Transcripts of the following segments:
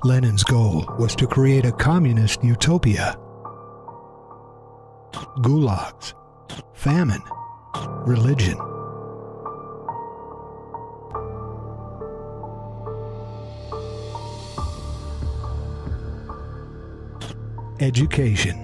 Lenin's goal was to create a communist utopia. Gulags, famine, religion. Education.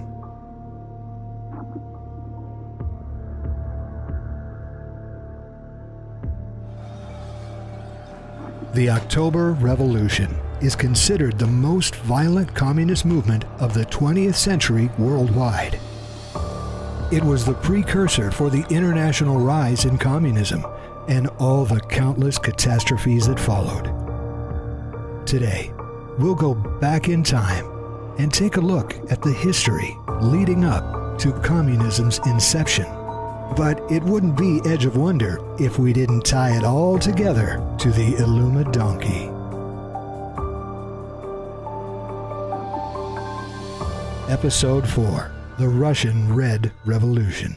The October Revolution is considered the most violent communist movement of the 20th century worldwide. It was the precursor for the international rise in communism and all the countless catastrophes that followed. Today, we'll go back in time and take a look at the history leading up to communism's inception. But it wouldn't be Edge of Wonder if we didn't tie it all together to the Illuma donkey. Episode 4, The Russian Red Revolution.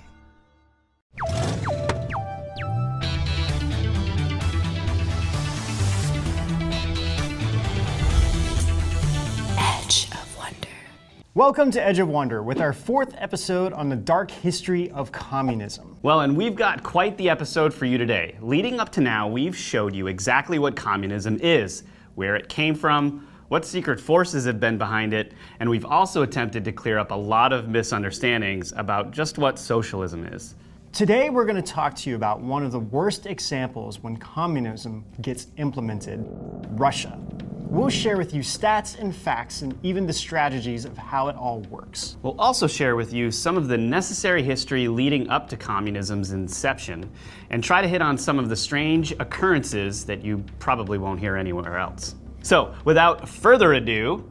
Welcome to Edge of Wonder with our 4th episode on the dark history of communism. Well, and we've got quite the episode for you today. Leading up to now, we've showed you exactly what communism is, where it came from, what secret forces have been behind it, and we've also attempted to clear up a lot of misunderstandings about just what socialism is. Today we're going to talk to you about one of the worst examples when communism gets implemented, Russia. We'll share with you stats and facts and even the strategies of how it all works. We'll also share with you some of the necessary history leading up to communism's inception and try to hit on some of the strange occurrences that you probably won't hear anywhere else. So, without further ado,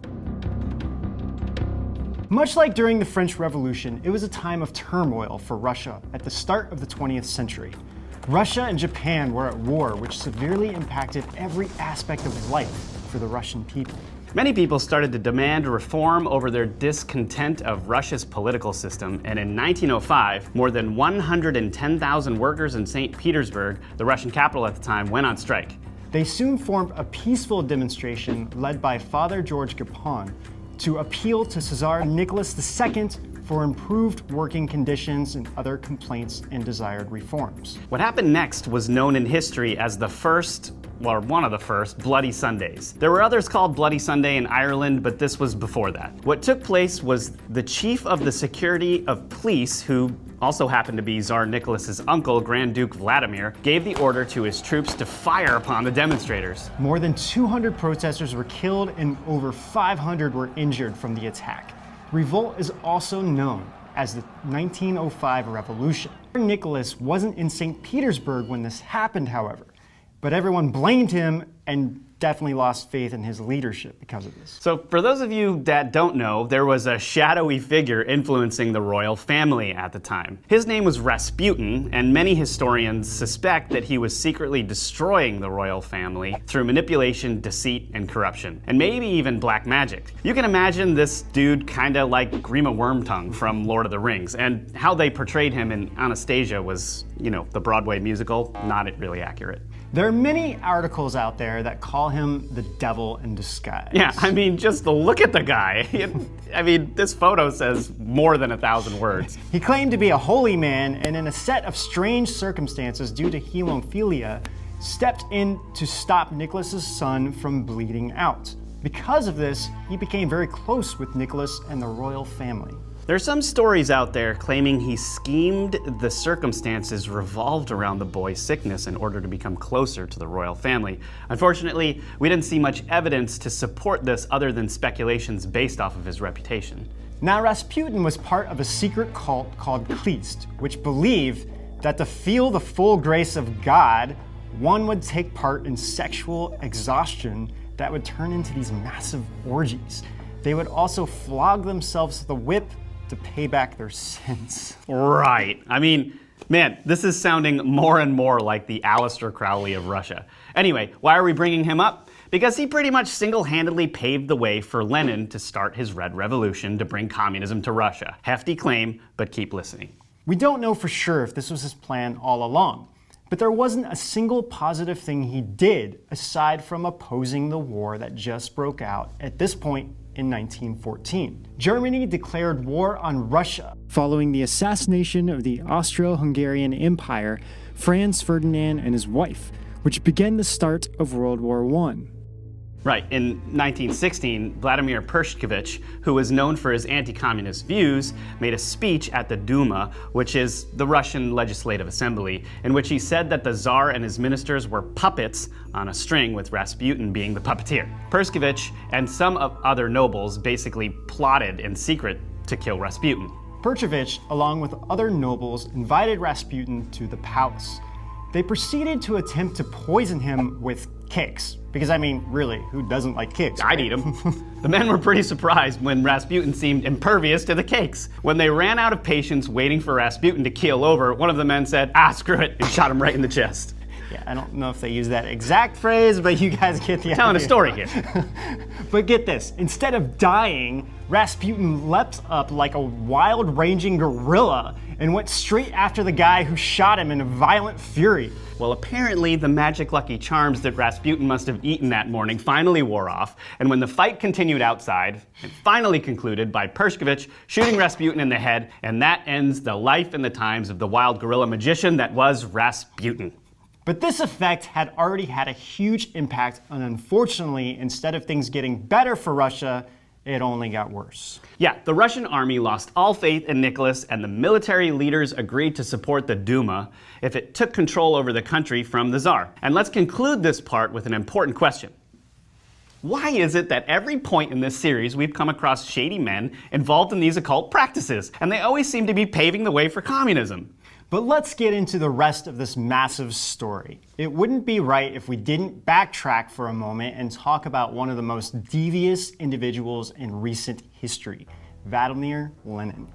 much like during the French Revolution, it was a time of turmoil for Russia at the start of the 20th century. Russia and Japan were at war, which severely impacted every aspect of life for the Russian people. Many people started to demand reform over their discontent of Russia's political system, and in 1905, more than 110,000 workers in St. Petersburg, the Russian capital at the time, went on strike. They soon formed a peaceful demonstration led by Father George Gapon to appeal to Tsar Nicholas II for improved working conditions and other complaints and desired reforms. What happened next was known in history as the first, or one of the first, Bloody Sundays. There were others called Bloody Sunday in Ireland, but this was before that. What took place was the chief of the security of police, who also happened to be Tsar Nicholas's uncle, Grand Duke Vladimir, gave the order to his troops to fire upon the demonstrators. More than 200 protesters were killed and over 500 were injured from the attack. Revolt is also known as the 1905 Revolution. Nicholas wasn't in St. Petersburg when this happened, however, but everyone blamed him and definitely lost faith in his leadership because of this. So for those of you that don't know, there was a shadowy figure influencing the royal family at the time. His name was Rasputin, and many historians suspect that he was secretly destroying the royal family through manipulation, deceit, and corruption, and maybe even black magic. You can imagine this dude kinda like Grima Wormtongue from Lord of the Rings, and how they portrayed him in Anastasia was, the Broadway musical, not really accurate. There are many articles out there that call him the devil in disguise. Yeah, just look at the guy. This photo says more than 1,000 words. He claimed to be a holy man, and in a set of strange circumstances due to hemophilia, stepped in to stop Nicholas's son from bleeding out. Because of this, he became very close with Nicholas and the royal family. There are some stories out there claiming he schemed the circumstances revolved around the boy's sickness in order to become closer to the royal family. Unfortunately, we didn't see much evidence to support this other than speculations based off of his reputation. Now, Rasputin was part of a secret cult called Kleist, which believed that to feel the full grace of God, one would take part in sexual exhaustion that would turn into these massive orgies. They would also flog themselves with a whip to pay back their sins. Right. Man, this is sounding more and more like the Aleister Crowley of Russia. Anyway, why are we bringing him up? Because he pretty much single-handedly paved the way for Lenin to start his Red Revolution to bring communism to Russia. Hefty claim, but keep listening. We don't know for sure if this was his plan all along, But there wasn't a single positive thing he did aside from opposing the war that just broke out at this point in 1914. Germany declared war on Russia following the assassination of the Austro-Hungarian Empire, Franz Ferdinand and his wife, which began the start of World War I. Right, in 1916, Vladimir Pershkovich, who was known for his anti-communist views, made a speech at the Duma, which is the Russian Legislative Assembly, in which he said that the Tsar and his ministers were puppets on a string, with Rasputin being the puppeteer. Pershkovich and some other nobles basically plotted in secret to kill Rasputin. Pershkovich, along with other nobles, invited Rasputin to the palace. They proceeded to attempt to poison him with cakes. Because, I mean, really, who doesn't like cakes? I'd eat them. The men were pretty surprised when Rasputin seemed impervious to the cakes. When they ran out of patience waiting for Rasputin to keel over, one of the men said, screw it, and shot him right in the chest. Yeah, I don't know if they use that exact phrase, but you guys get the idea. Telling a story here. But get this, instead of dying, Rasputin leapt up like a wild-ranging gorilla and went straight after the guy who shot him in a violent fury. Well, apparently the magic lucky charms that Rasputin must have eaten that morning finally wore off, and when the fight continued outside, it finally concluded by Pershkovich shooting Rasputin in the head, and that ends the life and the times of the wild gorilla magician that was Rasputin. But this effect had already had a huge impact, and unfortunately, instead of things getting better for Russia, it only got worse. Yeah, the Russian army lost all faith in Nicholas, and the military leaders agreed to support the Duma if it took control over the country from the Tsar. And let's conclude this part with an important question. Why is it that every point in this series we've come across shady men involved in these occult practices, and they always seem to be paving the way for communism? But let's get into the rest of this massive story. It wouldn't be right if we didn't backtrack for a moment and talk about one of the most devious individuals in recent history, Vladimir Lenin.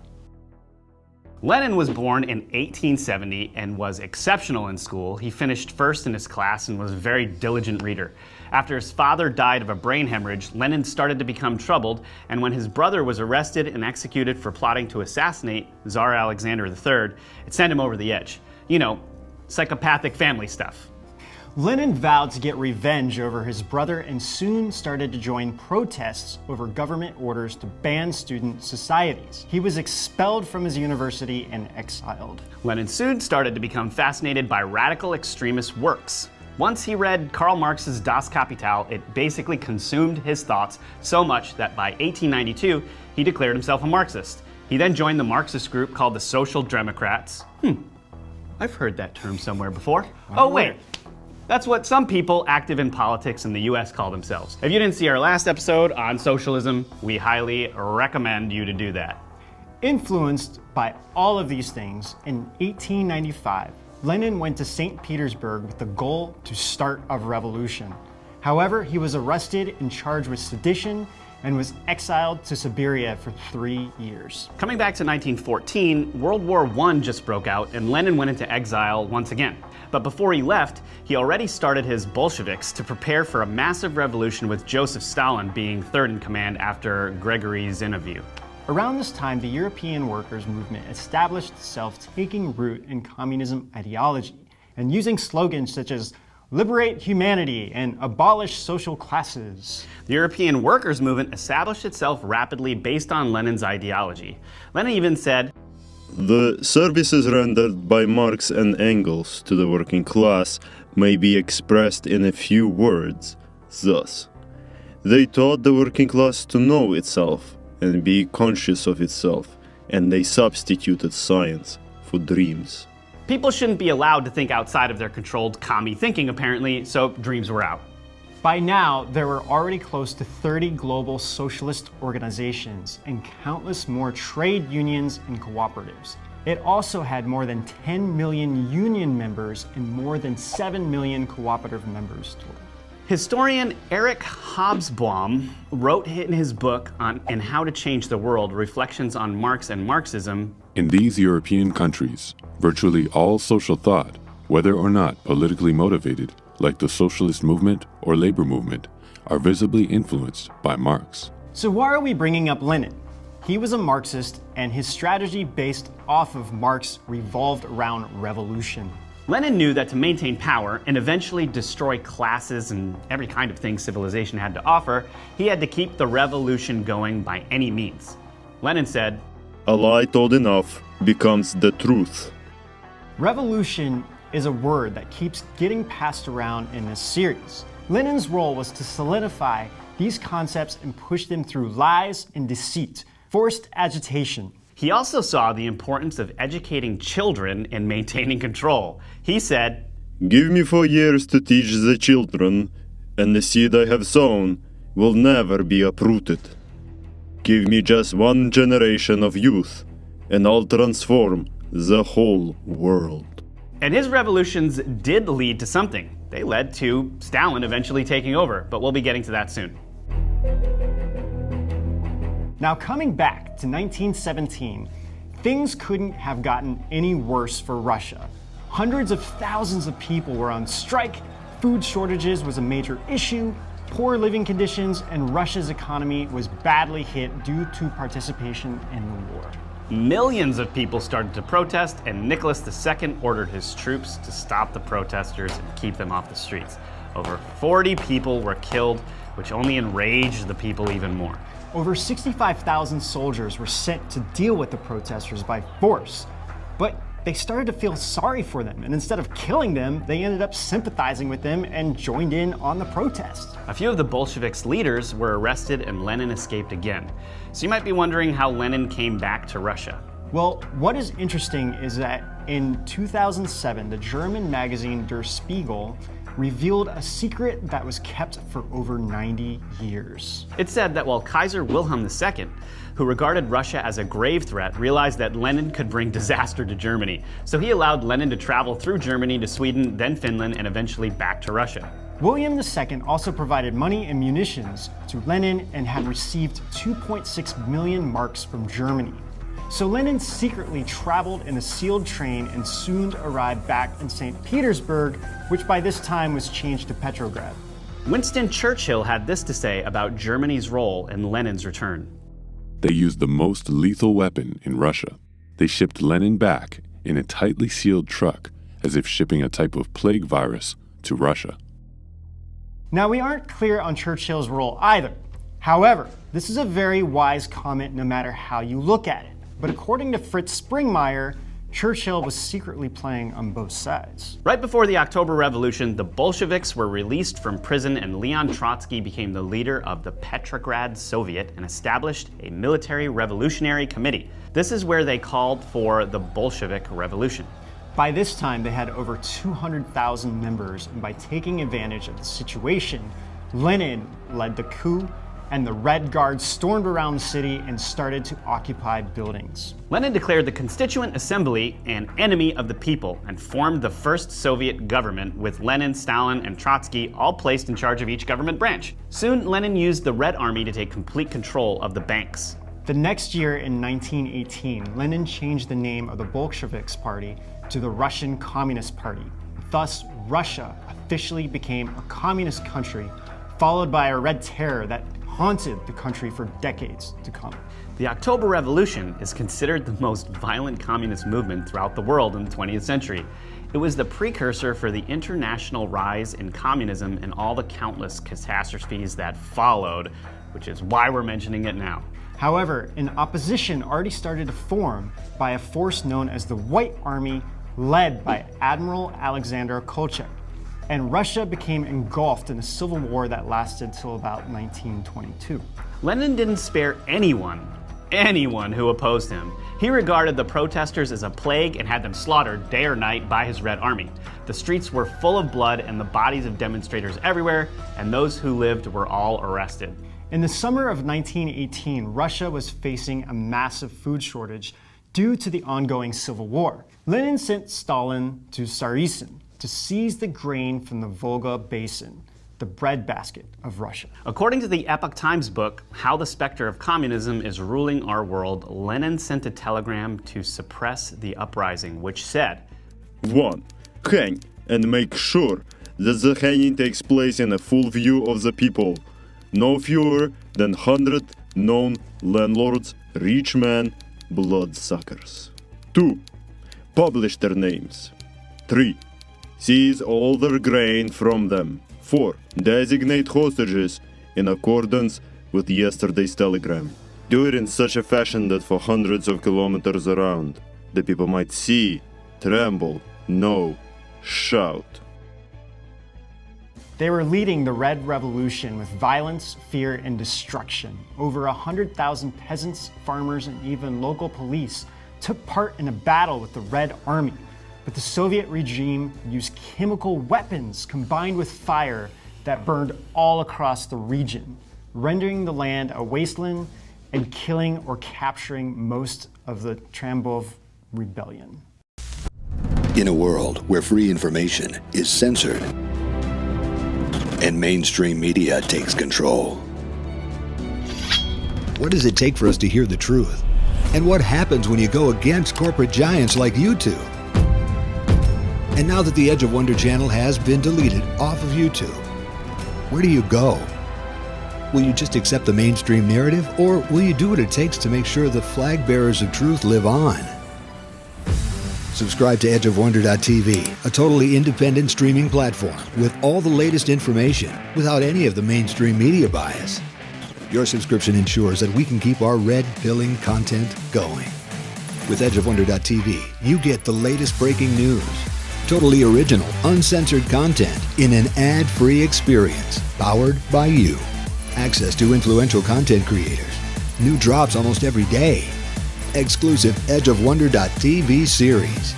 Lenin was born in 1870 and was exceptional in school. He finished first in his class and was a very diligent reader. After his father died of a brain hemorrhage, Lenin started to become troubled, and when his brother was arrested and executed for plotting to assassinate Tsar Alexander III, it sent him over the edge. You know, psychopathic family stuff. Lenin vowed to get revenge over his brother and soon started to join protests over government orders to ban student societies. He was expelled from his university and exiled. Lenin soon started to become fascinated by radical extremist works. Once he read Karl Marx's Das Kapital, it basically consumed his thoughts so much that by 1892, he declared himself a Marxist. He then joined the Marxist group called the Social Democrats. I've heard that term somewhere before. Oh wait, that's what some people active in politics in the US call themselves. If you didn't see our last episode on socialism, we highly recommend you to do that. Influenced by all of these things, in 1895, Lenin went to St. Petersburg with the goal to start a revolution. However, he was arrested and charged with sedition and was exiled to Siberia for 3 years. Coming back to 1914, World War I just broke out and Lenin went into exile once again. But before he left, he already started his Bolsheviks to prepare for a massive revolution with Joseph Stalin being third in command after Grigory Zinoviev. Around this time, the European workers' movement established itself, taking root in communism ideology and using slogans such as "liberate humanity" and "abolish social classes." The European workers' movement established itself rapidly based on Lenin's ideology. Lenin even said, "The services rendered by Marx and Engels to the working class may be expressed in a few words, thus: they taught the working class to know itself and be conscious of itself, and they substituted science for dreams." People shouldn't be allowed to think outside of their controlled commie thinking, apparently, so dreams were out. By now, there were already close to 30 global socialist organizations and countless more trade unions and cooperatives. It also had more than 10 million union members and more than 7 million cooperative members total. Historian Eric Hobsbawm wrote in his book on How to Change the World, Reflections on Marx and Marxism, "In these European countries, virtually all social thought, whether or not politically motivated, like the socialist movement or labor movement, are visibly influenced by Marx." So why are we bringing up Lenin? He was a Marxist, and his strategy based off of Marx revolved around revolution. Lenin knew that to maintain power and eventually destroy classes and every kind of thing civilization had to offer, he had to keep the revolution going by any means. Lenin said, "A lie told enough becomes the truth." Revolution is a word that keeps getting passed around in this series. Lenin's role was to solidify these concepts and push them through lies and deceit, forced agitation. He also saw the importance of educating children and maintaining control. He said, "Give me 4 years to teach the children, and the seed I have sown will never be uprooted. Give me just 1 generation of youth, and I'll transform the whole world." and his revolutions did lead to something. They led to Stalin eventually taking over, but we'll be getting to that soon. Now, coming back to 1917, things couldn't have gotten any worse for Russia. Hundreds of thousands of people were on strike, food shortages was a major issue, poor living conditions, and Russia's economy was badly hit due to participation in the war. Millions of people started to protest, and Nicholas II ordered his troops to stop the protesters and keep them off the streets. Over 40 people were killed, which only enraged the people even more. Over 65,000 soldiers were sent to deal with the protesters by force, but they started to feel sorry for them, and instead of killing them, they ended up sympathizing with them and joined in on the protest. A few of the Bolsheviks' leaders were arrested, and Lenin escaped again. So you might be wondering how Lenin came back to Russia. Well, what is interesting is that in 2007, the German magazine Der Spiegel revealed a secret that was kept for over 90 years. It said that while Kaiser Wilhelm II, who regarded Russia as a grave threat, realized that Lenin could bring disaster to Germany. So he allowed Lenin to travel through Germany to Sweden, then Finland, and eventually back to Russia. William II also provided money and munitions to Lenin and had received 2.6 million marks from Germany. So Lenin secretly traveled in a sealed train and soon arrived back in St. Petersburg, which by this time was changed to Petrograd. Winston Churchill had this to say about Germany's role in Lenin's return. They used the most lethal weapon in Russia. They shipped Lenin back in a tightly sealed truck, as if shipping a type of plague virus to Russia. Now, we aren't clear on Churchill's role either. However, this is a very wise comment no matter how you look at it. But according to Fritz Springmeier, Churchill was secretly playing on both sides. Right before the October Revolution, the Bolsheviks were released from prison, and Leon Trotsky became the leader of the Petrograd Soviet and established a military revolutionary committee. This is where they called for the Bolshevik Revolution. By this time, they had over 200,000 members, and by taking advantage of the situation, Lenin led the coup, and the Red Guards stormed around the city and started to occupy buildings. Lenin declared the Constituent Assembly an enemy of the people and formed the first Soviet government, with Lenin, Stalin, and Trotsky all placed in charge of each government branch. Soon, Lenin used the Red Army to take complete control of the banks. The next year, in 1918, Lenin changed the name of the Bolsheviks Party to the Russian Communist Party. Thus, Russia officially became a communist country, followed by a Red Terror that haunted the country for decades to come. The October Revolution is considered the most violent communist movement throughout the world in the 20th century. It was the precursor for the international rise in communism and all the countless catastrophes that followed, which is why we're mentioning it now. However, an opposition already started to form by a force known as the White Army, led by Admiral Alexander Kolchak. And Russia became engulfed in a civil war that lasted till about 1922. Lenin didn't spare anyone who opposed him. He regarded the protesters as a plague and had them slaughtered day or night by his Red Army. The streets were full of blood and the bodies of demonstrators everywhere, and those who lived were all arrested. In the summer of 1918, Russia was facing a massive food shortage due to the ongoing civil war. Lenin sent Stalin to Tsaritsyn to seize the grain from the Volga Basin, the breadbasket of Russia. According to the Epoch Times book, How the Specter of Communism is Ruling Our World, Lenin sent a telegram to suppress the uprising, which said, 1. Hang and make sure that the hanging takes place in a full view of the people. No fewer than 100 known landlords, rich men, bloodsuckers. 2. Publish their names. 3. Seize all their grain from them. 4. Designate hostages in accordance with yesterday's telegram. Do it in such a fashion that for hundreds of kilometers around, the people might see, tremble, know, shout. They were leading the Red Revolution with violence, fear, and destruction. Over 100,000 peasants, farmers, and even local police took part in a battle with the Red Army. But the Soviet regime used chemical weapons combined with fire that burned all across the region, rendering the land a wasteland and killing or capturing most of the Tambov rebellion. In a world where free information is censored and mainstream media takes control. What does it take for us to hear the truth? And what happens when you go against corporate giants like YouTube? And now that the Edge of Wonder channel has been deleted off of YouTube, where do you go? Will you just accept the mainstream narrative, or will you do what it takes to make sure the flag bearers of truth live on? Subscribe to edgeofwonder.tv, a totally independent streaming platform with all the latest information without any of the mainstream media bias. Your subscription ensures that we can keep our red-pilling content going. With edgeofwonder.tv, you get the latest breaking news, totally original, uncensored content in an ad-free experience powered by you. Access to influential content creators, new drops almost every day, exclusive edgeofwonder.tv series,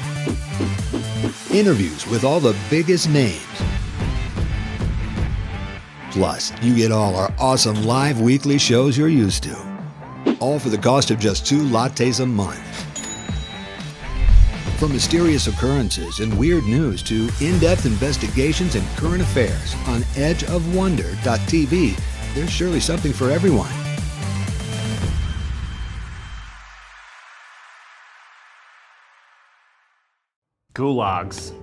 interviews with all the biggest names. Plus, you get all our awesome live weekly shows you're used to, all for the cost of just 2 lattes a month. From mysterious occurrences and weird news to in-depth investigations and current affairs on edgeofwonder.tv, there's surely something for everyone. Gulags.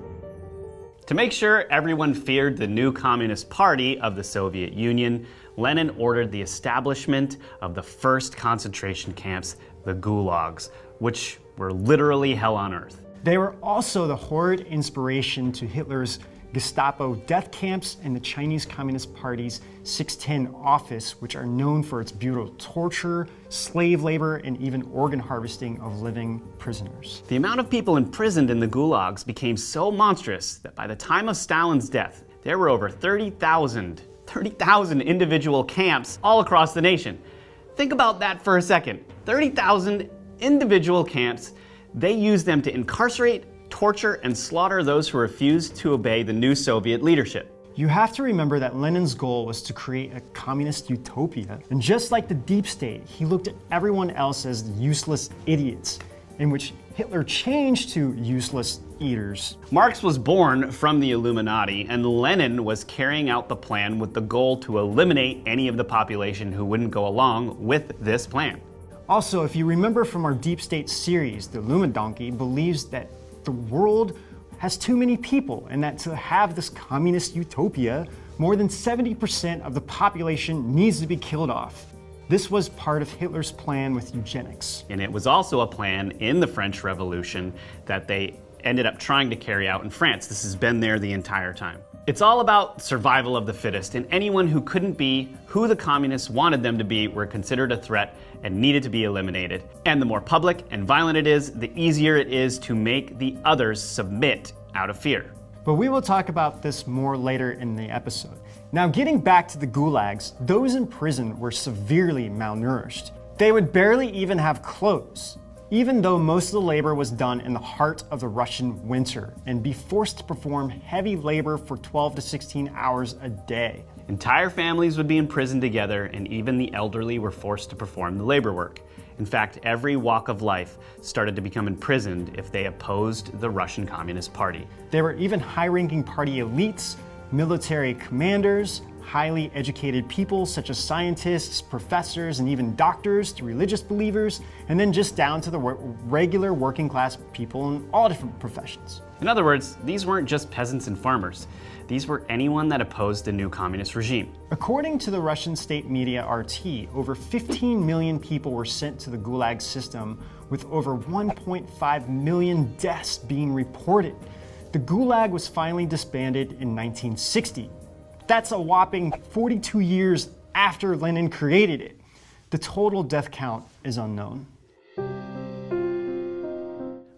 To make sure everyone feared the new Communist Party of the Soviet Union, Lenin ordered the establishment of the first concentration camps, the Gulags, which were literally hell on earth. They were also the horrid inspiration to Hitler's Gestapo death camps and the Chinese Communist Party's 610 office, which are known for its brutal torture, slave labor, and even organ harvesting of living prisoners. The amount of people imprisoned in the gulags became so monstrous that by the time of Stalin's death, there were over 30,000 individual camps all across the nation. Think about that for a second. 30,000 individual camps. They used them to incarcerate, torture, and slaughter those who refused to obey the new Soviet leadership. You have to remember that Lenin's goal was to create a communist utopia. And just like the deep state, he looked at everyone else as useless idiots, in which Hitler changed to useless eaters. Marx was born from the Illuminati, and Lenin was carrying out the plan with the goal to eliminate any of the population who wouldn't go along with this plan. Also, if you remember from our Deep State series, the Illuminati believes that the world has too many people, and that to have this communist utopia, more than 70% of the population needs to be killed off. This was part of Hitler's plan with eugenics. And it was also a plan in the French Revolution that they ended up trying to carry out in France. This has been there the entire time. It's all about survival of the fittest, and anyone who couldn't be who the communists wanted them to be were considered a threat and needed to be eliminated. And the more public and violent it is, the easier it is to make the others submit out of fear. But we will talk about this more later in the episode. Now, getting back to the gulags, those in prison were severely malnourished. They would barely even have clothes, even though most of the labor was done in the heart of the Russian winter, and be forced to perform heavy labor for 12 to 16 hours a day. Entire families would be imprisoned together, and even the elderly were forced to perform the labor work. In fact, every walk of life started to become imprisoned if they opposed the Russian Communist Party. There were even high-ranking party elites, military commanders, highly educated people such as scientists, professors, and even doctors, to religious believers, and then just down to the regular working class people in all different professions. In other words, these weren't just peasants and farmers. These were anyone that opposed the new communist regime. According to the Russian state media RT, over 15 million people were sent to the Gulag system, with over 1.5 million deaths being reported. The Gulag was finally disbanded in 1960. That's a whopping 42 years after Lenin created it. The total death count is unknown.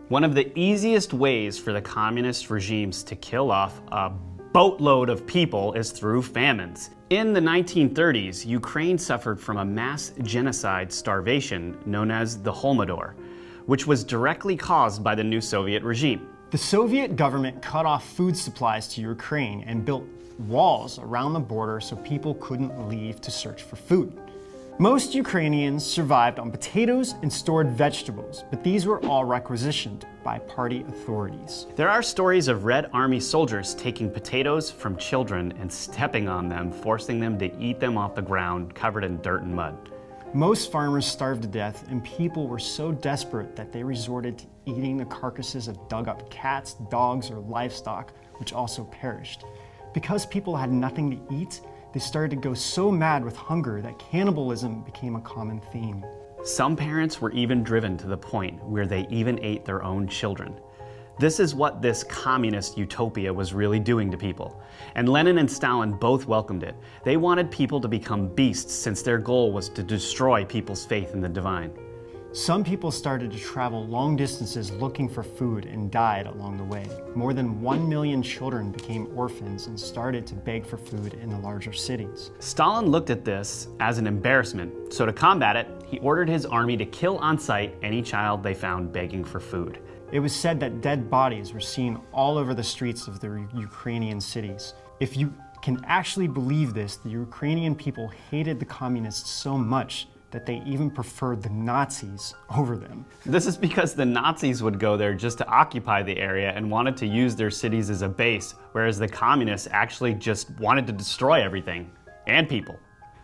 One of the easiest ways for the communist regimes to kill off a boatload of people is through famines. In the 1930s, Ukraine suffered from a mass genocide starvation known as the Holodomor, which was directly caused by the new Soviet regime. The Soviet government cut off food supplies to Ukraine and built walls around the border so people couldn't leave to search for food. Most Ukrainians survived on potatoes and stored vegetables, but these were all requisitioned by party authorities. There are stories of Red Army soldiers taking potatoes from children and stepping on them, forcing them to eat them off the ground covered in dirt and mud. Most farmers starved to death, and people were so desperate that they resorted to eating the carcasses of dug-up cats, dogs, or livestock, which also perished. Because people had nothing to eat, they started to go so mad with hunger that cannibalism became a common theme. Some parents were even driven to the point where they even ate their own children. This is what this communist utopia was really doing to people. And Lenin and Stalin both welcomed it. They wanted people to become beasts since their goal was to destroy people's faith in the divine. Some people started to travel long distances looking for food and died along the way. More than 1 million children became orphans and started to beg for food in the larger cities. Stalin looked at this as an embarrassment, so to combat it, he ordered his army to kill on sight any child they found begging for food. It was said that dead bodies were seen all over the streets of the Ukrainian cities. If you can actually believe this, the Ukrainian people hated the communists so much that they even preferred the Nazis over them. This is because the Nazis would go there just to occupy the area and wanted to use their cities as a base, whereas the communists actually just wanted to destroy everything and people.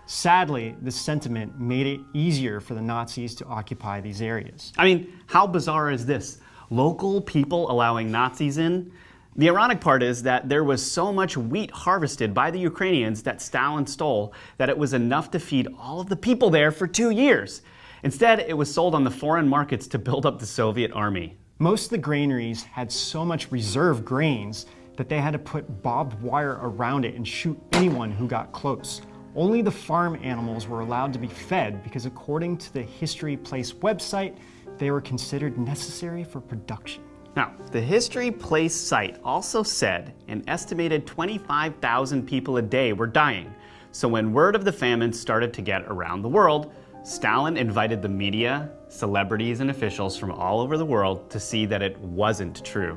Sadly, this sentiment made it easier for the Nazis to occupy these areas. I mean, how bizarre is this? Local people allowing Nazis in? The ironic part is that there was so much wheat harvested by the Ukrainians that Stalin stole that it was enough to feed all of the people there for 2 years. Instead, it was sold on the foreign markets to build up the Soviet army. Most of the granaries had so much reserve grains that they had to put barbed wire around it and shoot anyone who got close. Only the farm animals were allowed to be fed because according to the History Place website, they were considered necessary for production. Now, the History Place site also said an estimated 25,000 people a day were dying. So when word of the famine started to get around the world, Stalin invited the media, celebrities, and officials from all over the world to see that it wasn't true.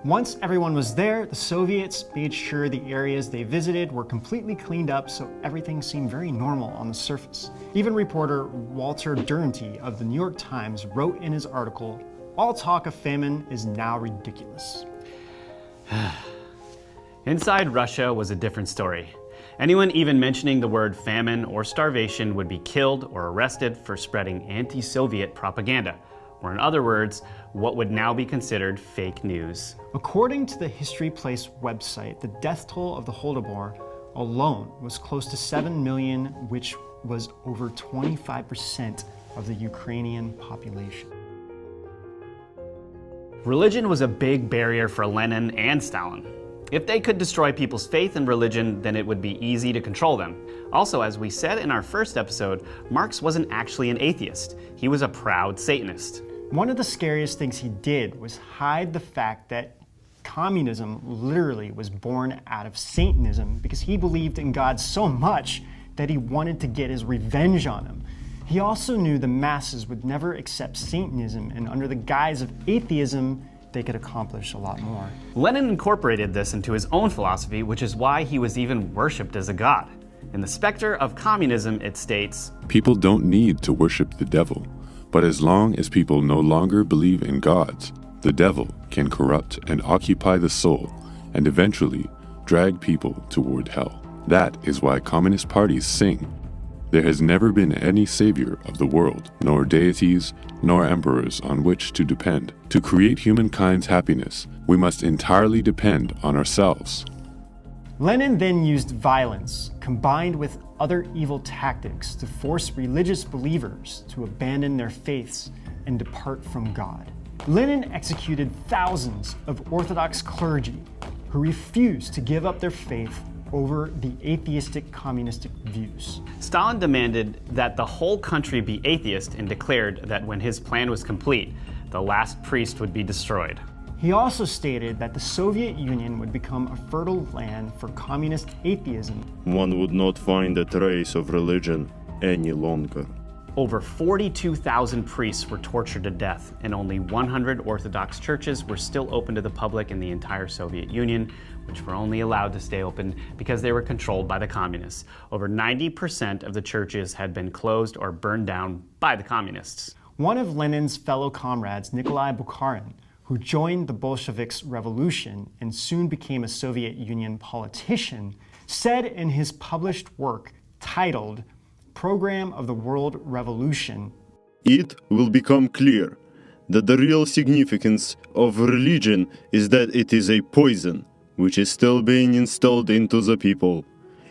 Once everyone was there, the Soviets made sure the areas they visited were completely cleaned up so everything seemed very normal on the surface. Even reporter Walter Duranty of the New York Times wrote in his article, "All talk of famine is now ridiculous." Inside Russia was a different story. Anyone even mentioning the word famine or starvation would be killed or arrested for spreading anti-Soviet propaganda, or in other words, what would now be considered fake news. According to the History Place website, the death toll of the Holodomor alone was close to 7 million, which was over 25% of the Ukrainian population. Religion was a big barrier for Lenin and Stalin. If they could destroy people's faith in religion, then it would be easy to control them. Also, as we said in our first episode, Marx wasn't actually an atheist. He was a proud Satanist. One of the scariest things he did was hide the fact that communism literally was born out of Satanism because he believed in God so much that he wanted to get his revenge on him. He also knew the masses would never accept Satanism, and under the guise of atheism, they could accomplish a lot more. Lenin incorporated this into his own philosophy, which is why he was even worshipped as a god. In The Spectre of Communism, it states, People don't need to worship the devil, but as long as people no longer believe in gods, the devil can corrupt and occupy the soul and eventually drag people toward hell. That is why communist parties sing, "There has never been any savior of the world, nor deities, nor emperors on which to depend. To create humankind's happiness, we must entirely depend on ourselves." Lenin then used violence, combined with other evil tactics, to force religious believers to abandon their faiths and depart from God. Lenin executed thousands of Orthodox clergy who refused to give up their faith over the atheistic communistic views. Stalin demanded that the whole country be atheist and declared that when his plan was complete, the last priest would be destroyed. He also stated that the Soviet Union would become a fertile land for communist atheism. One would not find a trace of religion any longer. Over 42,000 priests were tortured to death, and only 100 Orthodox churches were still open to the public in the entire Soviet Union, which were only allowed to stay open because they were controlled by the communists. Over 90% of the churches had been closed or burned down by the communists. One of Lenin's fellow comrades, Nikolai Bukharin, who joined the Bolsheviks' revolution and soon became a Soviet Union politician, said in his published work titled Program of the World Revolution, It will become clear that the real significance of religion is that it is a poison which is still being installed into the people.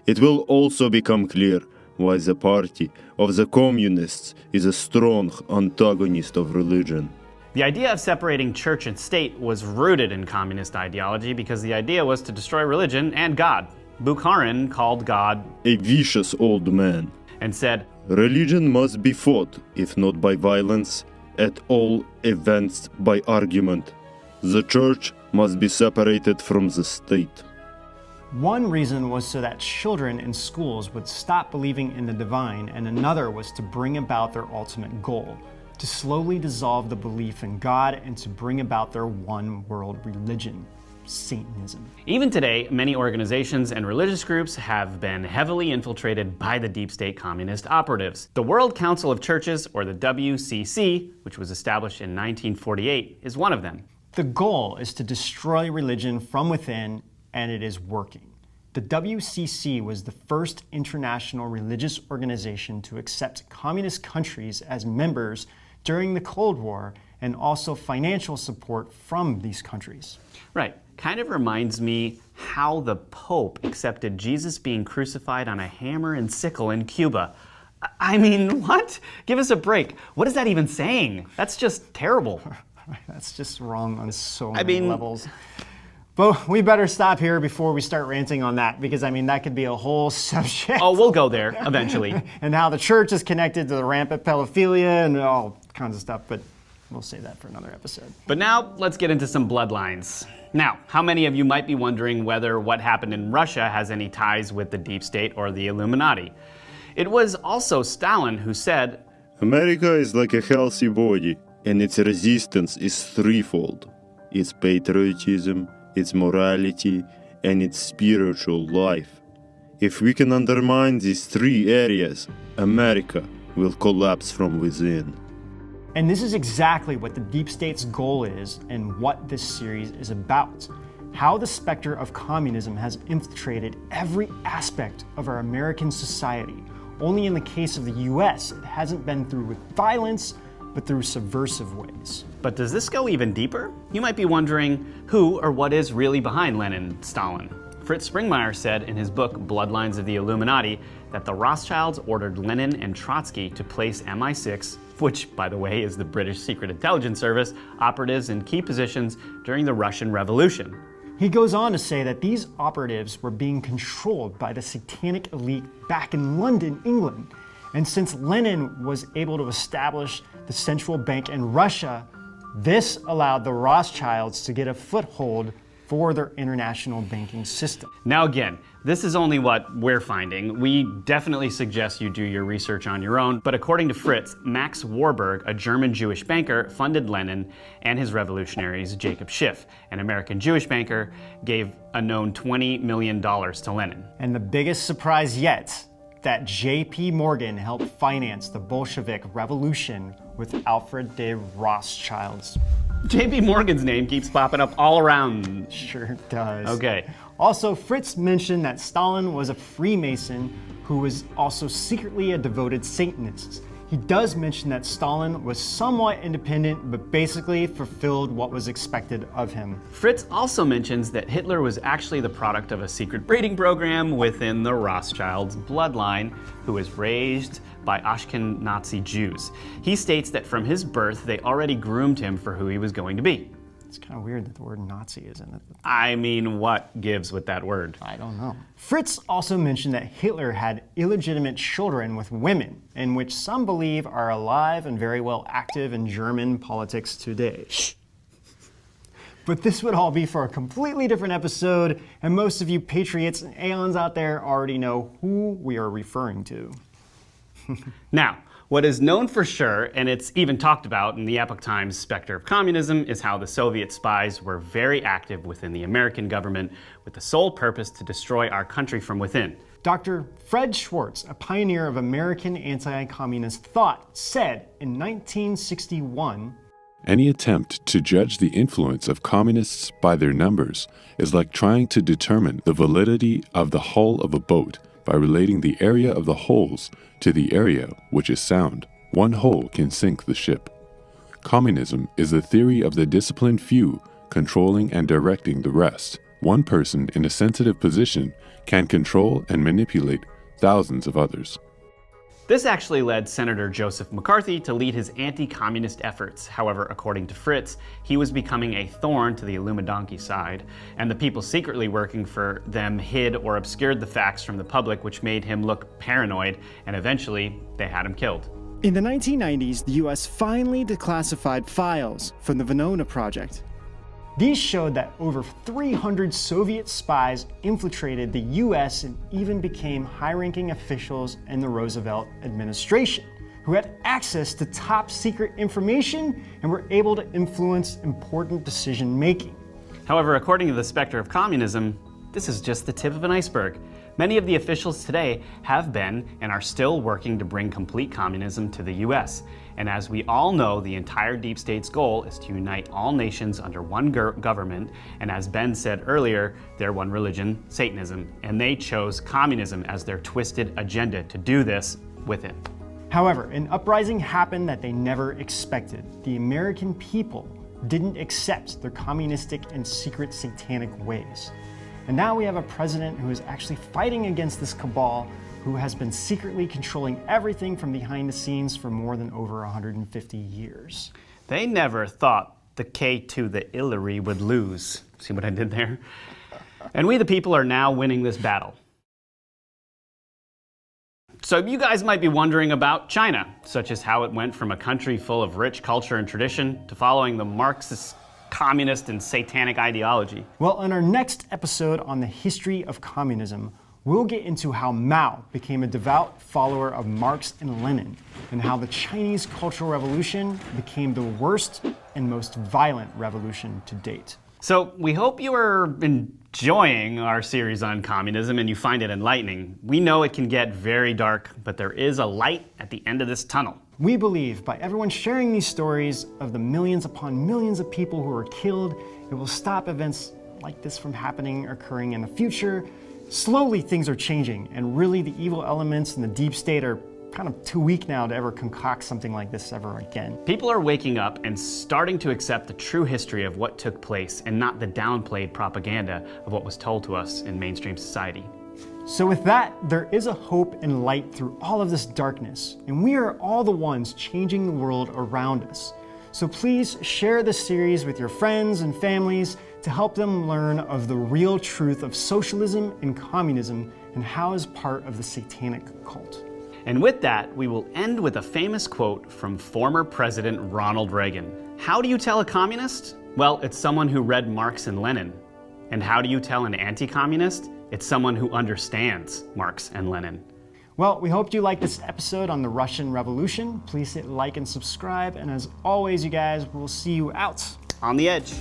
It will also become clear why the party of the communists is a strong antagonist of religion. The idea of separating church and state was rooted in communist ideology because the idea was to destroy religion and God. Bukharin called God A vicious old man. and said, Religion must be fought, if not by violence, at all events by argument. The church must be separated from the state. one reason was so that children in schools would stop believing in the divine, and another was to bring about their ultimate goal, to slowly dissolve the belief in God and to bring about their one world religion, Satanism. Even today, many organizations and religious groups have been heavily infiltrated by the deep state communist operatives. The World Council of Churches, or the WCC, which was established in 1948, is one of them. The goal is to destroy religion from within, and it is working. The WCC was the first international religious organization to accept communist countries as members during the Cold War, and also financial support from these countries. Right. Kind of reminds me how the Pope accepted Jesus being crucified on a hammer and sickle in Cuba. I mean, what? Give us a break. What is that even saying? That's just terrible. That's just wrong on so many levels. But we better stop here before we start ranting on that, because that could be a whole subject. Oh, we'll go there eventually. And how the church is connected to the rampant pedophilia and all kinds of stuff, but we'll save that for another episode. But now, let's get into some bloodlines. Now, how many of you might be wondering whether what happened in Russia has any ties with the deep state or the Illuminati? It was also Stalin who said, America is like a healthy body, and its resistance is threefold. Its patriotism, its morality, and its spiritual life. If we can undermine these three areas, America will collapse from within. And this is exactly what the deep state's goal is and what this series is about. How the specter of communism has infiltrated every aspect of our American society. Only in the case of the US, it hasn't been through with violence, but through subversive ways. but does this go even deeper? You might be wondering who or what is really behind Lenin and Stalin. Fritz Springmeier said in his book Bloodlines of the Illuminati that the Rothschilds ordered Lenin and Trotsky to place MI6, which, by the way, is the British Secret Intelligence Service, operatives in key positions during the Russian Revolution. He goes on to say that these operatives were being controlled by the satanic elite back in London, England. And since Lenin was able to establish the central bank in Russia, this allowed the Rothschilds to get a foothold for their international banking system. Now again, this is only what we're finding. We definitely suggest you do your research on your own, but according to Fritz, Max Warburg, a German Jewish banker, funded Lenin and his revolutionaries. Jacob Schiff, an American Jewish banker, gave a known $20 million to Lenin. And the biggest surprise yet, that J.P. Morgan helped finance the Bolshevik Revolution with Alfred de Rothschild's. J.P. Morgan's name keeps popping up all around. Sure does. Okay. Also, Fritz mentioned that Stalin was a Freemason who was also secretly a devoted Satanist. He does mention that Stalin was somewhat independent, but basically fulfilled what was expected of him. Fritz also mentions that Hitler was actually the product of a secret breeding program within the Rothschilds' bloodline, who was raised by Ashkenazi Jews. He states that from his birth, they already groomed him for who he was going to be. It's kind of weird that the word Nazi is in it. I mean, what gives with that word? I don't know. Fritz also mentioned that Hitler had illegitimate children with women, in which some believe are alive and very well active in German politics today. But this would all be for a completely different episode, and most of you patriots and aeons out there already know who we are referring to. Now, what is known for sure, and it's even talked about in the Epoch Times Spectre of Communism, is how the Soviet spies were very active within the American government with the sole purpose to destroy our country from within. Dr. Fred Schwartz, a pioneer of American anti-communist thought, said in 1961, Any attempt to judge the influence of communists by their numbers is like trying to determine the validity of the hull of a boat by relating the area of the holes to the area which is sound. One hole can sink the ship. Communism is the theory of the disciplined few controlling and directing the rest. One person in a sensitive position can control and manipulate thousands of others. This actually led Senator Joseph McCarthy to lead his anti-communist efforts. However, according to Fritz, he was becoming a thorn to the Illuminati side, and the people secretly working for them hid or obscured the facts from the public, which made him look paranoid, and eventually they had him killed. in the 1990s, the US finally declassified files from the Venona project. These showed that over 300 Soviet spies infiltrated the US and even became high-ranking officials in the Roosevelt administration, who had access to top-secret information and were able to influence important decision-making. However, according to the Spectre of Communism, this is just the tip of an iceberg. Many of the officials today have been and are still working to bring complete communism to the US. And as we all know, the entire deep state's goal is to unite all nations under one government. And as Ben said earlier, their one religion, Satanism. And they chose communism as their twisted agenda to do this with it. However, an uprising happened that they never expected. The American people didn't accept their communistic and secret satanic ways. And now we have a president who is actually fighting against this cabal, who has been secretly controlling everything from behind the scenes for more than over 150 years. They never thought the K to the Hillary would lose. See what I did there? And we the people are now winning this battle. So you guys might be wondering about China, such as how it went from a country full of rich culture and tradition to following the Marxist, communist, and satanic ideology. Well, in our next episode on the history of communism, we'll get into how Mao became a devout follower of Marx and Lenin, and how the Chinese Cultural Revolution became the worst and most violent revolution to date. So we hope you are enjoying our series on communism and you find it enlightening. We know it can get very dark, but there is a light at the end of this tunnel. We believe by everyone sharing these stories of the millions upon millions of people who were killed, it will stop events like this from happening, occurring in the future. Slowly things are changing, and really the evil elements in the deep state are kind of too weak now to ever concoct something like this ever again. People are waking up and starting to accept the true history of what took place and not the downplayed propaganda of what was told to us in mainstream society. So with that, there is a hope and light through all of this darkness, and we are all the ones changing the world around us. So please share this series with your friends and families to help them learn of the real truth of socialism and communism and how it's part of the satanic cult. And with that, we will end with a famous quote from former President Ronald Reagan. How do you tell a communist? Well, it's someone who read Marx and Lenin. And how do you tell an anti-communist? It's someone who understands Marx and Lenin. Well, we hope you liked this episode on the Russian Revolution. Please hit like and subscribe. And as always, you guys, we'll see you out On the edge.